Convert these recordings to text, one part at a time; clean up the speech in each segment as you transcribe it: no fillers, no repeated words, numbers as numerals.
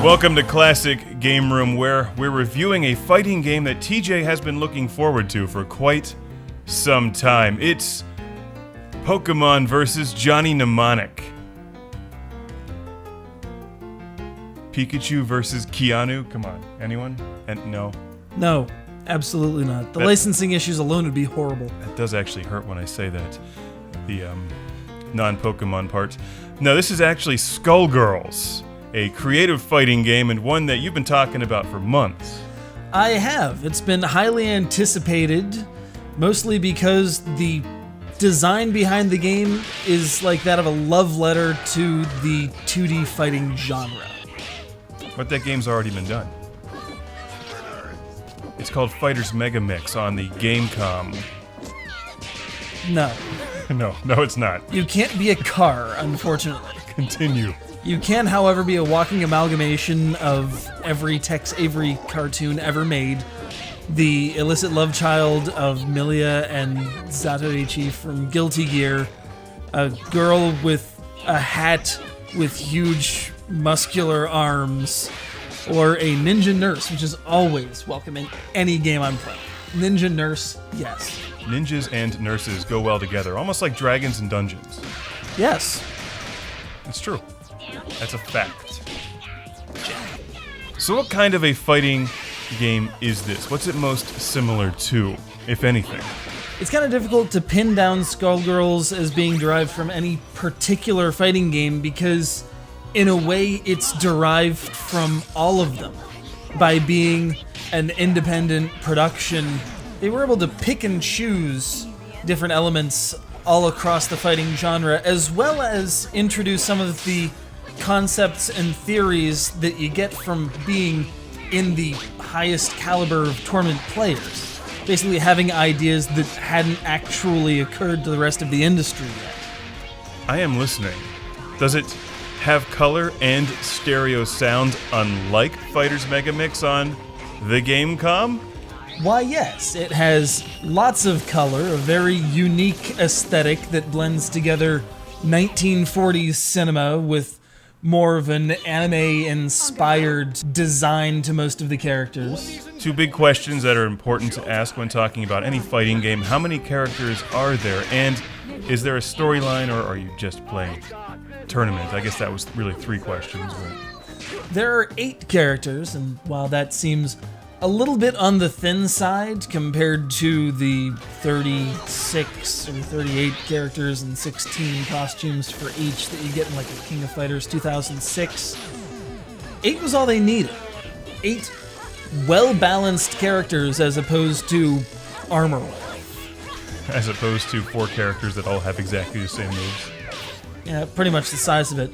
Welcome to Classic Game Room, where we're reviewing a fighting game that TJ has been looking forward to for quite some time. It's Pokemon vs. Johnny Mnemonic. Pikachu versus Keanu? Come on, anyone? And no. No, absolutely not. The licensing issues alone would be horrible. That does actually hurt when I say that. The non-Pokemon part. No, this is actually SKULLGIRLS, a creative fighting game, and one that you've been talking about for months. I have. It's been highly anticipated, mostly because the design behind the game is like that of a love letter to the 2D fighting genre. But that game's already been done. It's called Fighters Mega Mix on the Gamecom. No. No, it's not. You can't be a car, unfortunately. Continue. You can, however, be a walking amalgamation of every Tex Avery cartoon ever made, the illicit love child of Milia and Zatoichi from Guilty Gear, a girl with a hat with huge muscular arms, or a ninja nurse, which is always welcome in any game I'm playing. Ninja nurse, yes. Ninjas and nurses go well together, almost like dragons and dungeons. Yes. It's true. That's a fact. So what kind of a fighting game is this? What's it most similar to, if anything? It's kind of difficult to pin down SKULLGIRLS as being derived from any particular fighting game because, in a way, it's derived from all of them. By being an independent production, they were able to pick and choose different elements all across the fighting genre, as well as introduce some of the concepts and theories that you get from being in the highest caliber of tournament players. Basically having ideas that hadn't actually occurred to the rest of the industry yet. I am listening. Does it have color and stereo sound unlike Fighters Mega Mix on the Gamecom? Why, yes. It has lots of color, a very unique aesthetic that blends together 1940s cinema with more of an anime-inspired design to most of the characters. Two big questions that are important to ask when talking about any fighting game. How many characters are there? And is there a storyline, or are you just playing tournament? I guess that was really three questions. But There are 8 characters, and while that seems a little bit on the thin side compared to the 36 or 38 characters and 16 costumes for each that you get in like a King of Fighters 2006. 8 was all they needed. 8 well-balanced characters as opposed to Armor Wolf. as opposed to 4 characters that all have exactly the same moves. Yeah, pretty much the size of it.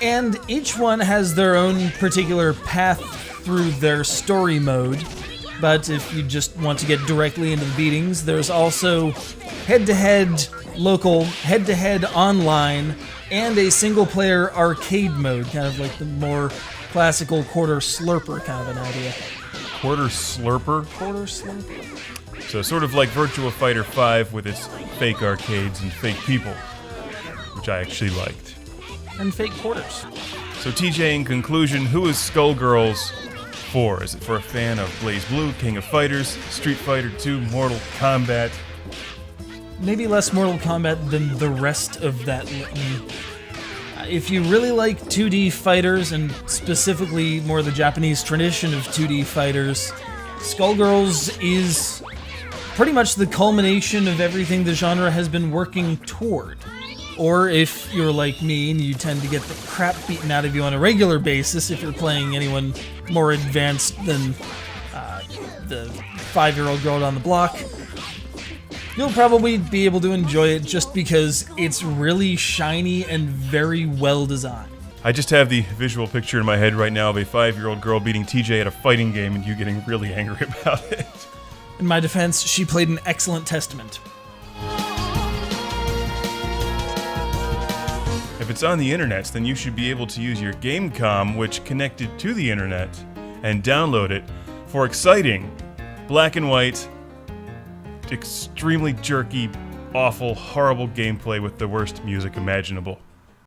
And each one has their own particular path through their story mode, but if you just want to get directly into the beatings, there's also head-to-head local, head-to-head online, and a single-player arcade mode, kind of like the more classical quarter slurper kind of an idea. Quarter slurper? Quarter slurper. So sort of like Virtua Fighter 5 with its fake arcades and fake people, which I actually liked. And fake quarters. So TJ, in conclusion, who is SKULLGIRLS for? Is it for a fan of BlazBlue, King of Fighters, Street Fighter 2, Mortal Kombat? Maybe less Mortal Kombat than the rest of that litany. If you really like 2D fighters, and specifically more the Japanese tradition of 2D fighters, SKULLGIRLS is pretty much the culmination of everything the genre has been working toward. Or if you're like me and you tend to get the crap beaten out of you on a regular basis if you're playing anyone more advanced than the 5-year-old girl down the block, you'll probably be able to enjoy it just because it's really shiny and very well designed. I just have the visual picture in my head right now of a 5-year-old girl beating TJ at a fighting game and you getting really angry about it. In my defense, she played an excellent testament. If it's on the internet, then you should be able to use your Gamecom, which connected to the internet, and download it for exciting, black and white, extremely jerky, awful, horrible gameplay with the worst music imaginable.